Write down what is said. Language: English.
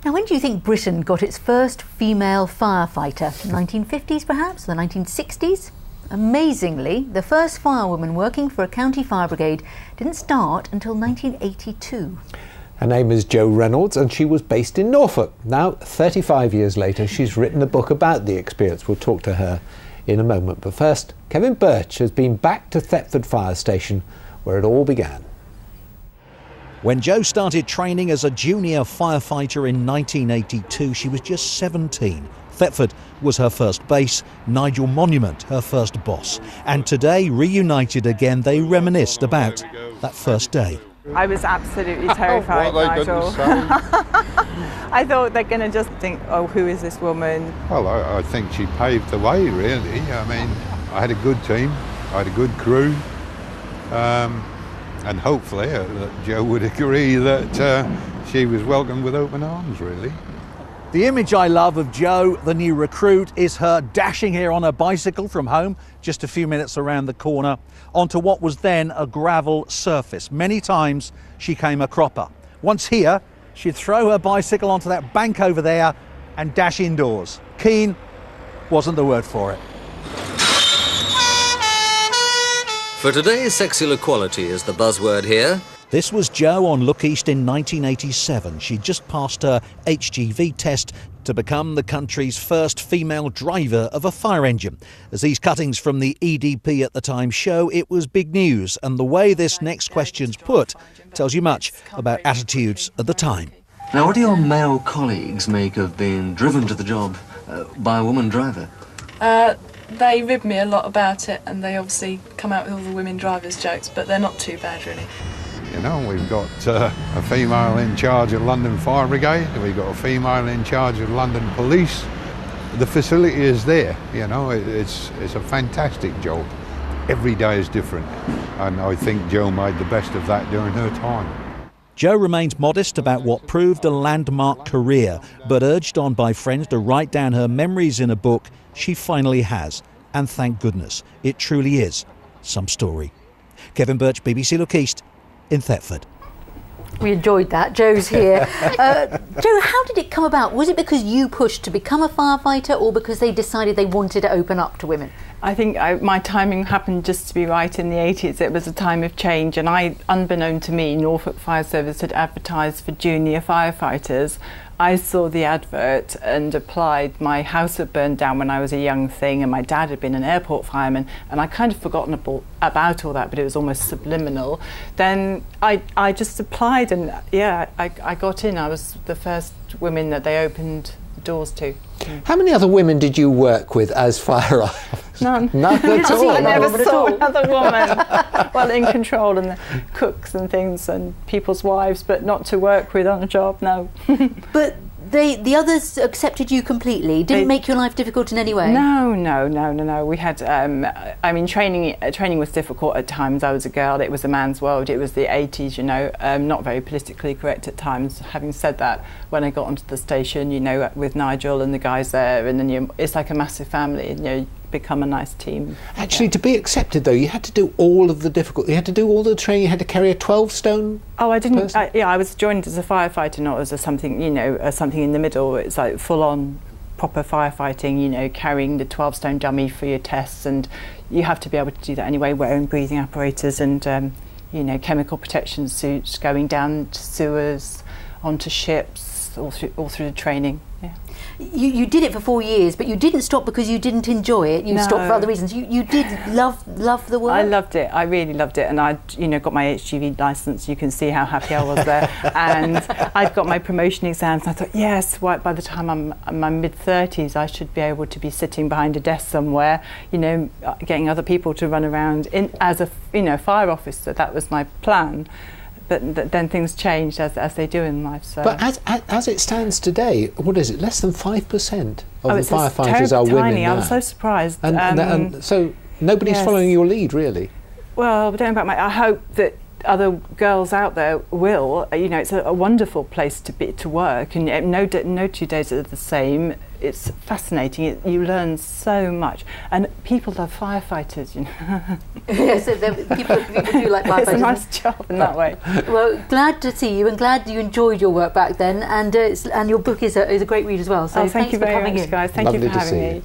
Now, when do you think Britain got its first female firefighter? 1950s perhaps, the 1960s? Amazingly, the first firewoman working for a county fire brigade didn't start until 1982. Her name is Jo Reynolds and she was based in Norfolk. Now, 35 years later, she's written a book about the experience. We'll talk to her in a moment. But first, Kevin Birch has been back to Thetford Fire Station, where it all began. When Jo started training as a junior firefighter in 1982, she was just 17. Thetford was her first base, Nigel Monument her first boss. And today, reunited again, they reminisced about that first day. I was absolutely terrified, Nigel. I thought they're going to just think, oh, who is this woman? Well, I think she paved the way, really. I mean, I had a good team, I had a good crew, and hopefully Jo would agree that she was welcomed with open arms, really. The image I love of Jo, the new recruit, is her dashing here on her bicycle from home, just a few minutes around the corner, onto what was then a gravel surface. Many times she came a cropper. Once here, she'd throw her bicycle onto that bank over there and dash indoors. Keen wasn't the word for it. For today, sexual equality is the buzzword here. This was Jo on Look East in 1987. She'd just passed her HGV test to become the country's first female driver of a fire engine. As these cuttings from the EDP at the time show, it was big news, and the way this next question's put tells you much about attitudes at the time. Now, what do your male colleagues make of being driven to the job by a woman driver? They rib me a lot about it, and they obviously come out with all the women drivers jokes, but they're not too bad, really. You know, we've got a female in charge of London Fire Brigade, we've got a female in charge of London Police. The facility is there, you know, it's a fantastic job. Every day is different, and I think Jo made the best of that during her time. Jo remains modest about what proved a landmark career, but urged on by friends to write down her memories in a book, she finally has. And thank goodness, it truly is some story. Kevin Birch, BBC Look East, in Thetford. We enjoyed that. Jo's here. Jo, how did it come about? Was it because you pushed to become a firefighter, or because they decided they wanted to open up to women? I think my timing happened just to be right in the 80s. It was a time of change, and unbeknown to me, Norfolk Fire Service had advertised for junior firefighters. I saw the advert and applied. My house had burned down when I was a young thing, and my dad had been an airport fireman, and I'd kind of forgotten about all that, but it was almost subliminal. Then I just applied, and yeah, I got in. I was the first women that they opened doors to. How many other women did you work with as fire officers? None. None at all? I never saw another woman. Well, in control, and the cooks and things and people's wives, but not to work with on a job, no. But the others accepted you completely? Didn't make your life difficult in any way? No. We had, training was difficult at times. I was a girl, it was a man's world, it was the 80s, you know, not very politically correct at times. Having said that, when I got onto the station, you know, with Nigel and the guys there, and then it's like a massive family, you know, become a nice team. Actually, to be accepted though, you had to do all of the difficult, you had to do all the training, you had to carry a 12-stone Oh, I didn't, I was joined as a firefighter, not as something, you know, something in the middle. It's like full-on proper firefighting, you know, carrying the 12-stone dummy for your tests, and you have to be able to do that anyway, wearing breathing apparatus and, you know, chemical protection suits, going down to sewers, onto ships, all through the training, yeah. You did it for 4 years, but you didn't stop because you didn't enjoy it. You stopped for other reasons. You did love the work. I loved it. I really loved it, and I, you know, got my HGV license. You can see how happy I was there. And I'd got my promotion exams. And I thought, yes, by the time I'm in my mid-30s, I should be able to be sitting behind a desk somewhere, you know, getting other people to run around as a, you know, fire officer. That was my plan. But then things changed as they do in life. So. But as it stands today, what is it? Less than 5% of the firefighters are tiny. women now. I was so surprised. And so nobody's following your lead, really. Well, I don't know about I hope that other girls out there will. You know, it's a wonderful place to work, and no 2 days are the same. It's fascinating. You learn so much, and people love firefighters. You know. Yes, people do like firefighters. It's a nice job in that way. Well, glad to see you, and glad you enjoyed your work back then, and your book is a great read as well. So thank you very much, guys. Thank you for having me.